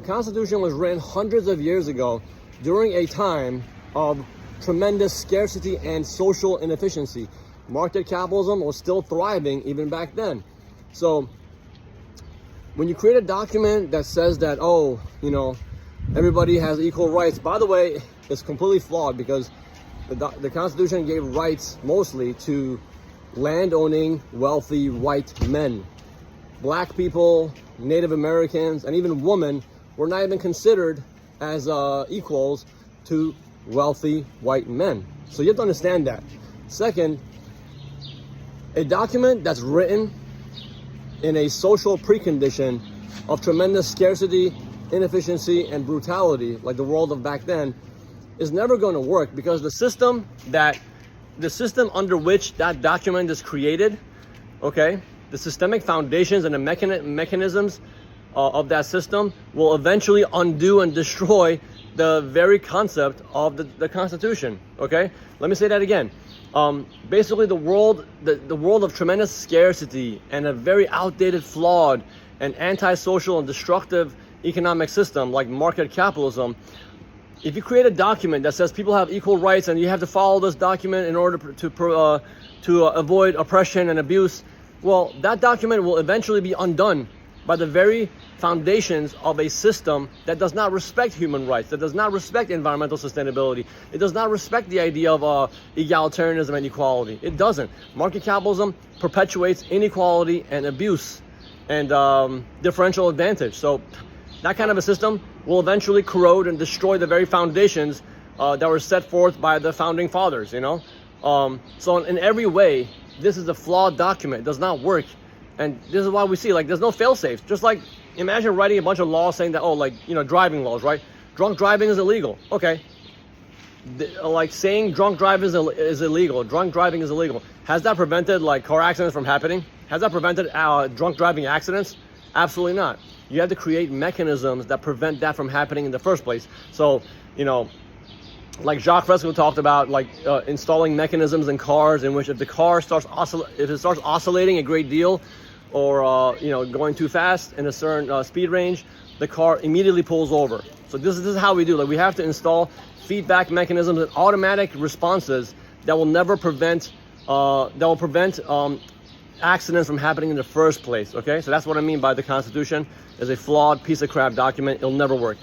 The Constitution was written hundreds of years ago during a time of tremendous scarcity and social inefficiency. Market capitalism was still thriving even back then. So when you create a document that says that, oh, you know, everybody has equal rights, by the way, it's completely flawed, because the Constitution gave rights mostly to land-owning, wealthy white men. Black people, Native Americans, and even women were not even considered as equals to wealthy white men. So you have to understand that. Second, a document that's written in a social precondition of tremendous scarcity, inefficiency, and brutality, like the world of back then, is never going to work, because the system under which that document is created, okay, the systemic foundations and the mechanisms of that system will eventually undo and destroy the very concept of the Constitution. Okay, let me say that again. Basically, the world of tremendous scarcity and a very outdated, flawed, and antisocial and destructive economic system like market capitalism. If you create a document that says people have equal rights and you have to follow this document in order to avoid oppression and abuse, well, that document will eventually be undone by the very foundations of a system that does not respect human rights, that does not respect environmental sustainability. It does not respect the idea of egalitarianism and equality. It doesn't. Market capitalism perpetuates inequality and abuse and differential advantage. So that kind of a system will eventually corrode and destroy the very foundations that were set forth by the founding fathers, you know? So in every way, this is a flawed document. It does not work. And this is why we see, like, there's no fail-safe. Just like, imagine writing a bunch of laws saying that, oh, like, you know, driving laws, right? Drunk driving is illegal. Okay. Like, saying drunk driving is illegal. Drunk driving is illegal. Has that prevented, like, car accidents from happening? Has that prevented drunk driving accidents? Absolutely not. You have to create mechanisms that prevent that from happening in the first place. So, you know, like Jacques Fresco talked about, like installing mechanisms in cars in which if the car starts oscillating a great deal, or you know, going too fast in a certain speed range, the car immediately pulls over. So this is how we do. Like, we have to install feedback mechanisms and automatic responses that will never prevent accidents from happening in the first place. Okay, so that's what I mean by the Constitution is a flawed piece of crap document. It'll never work.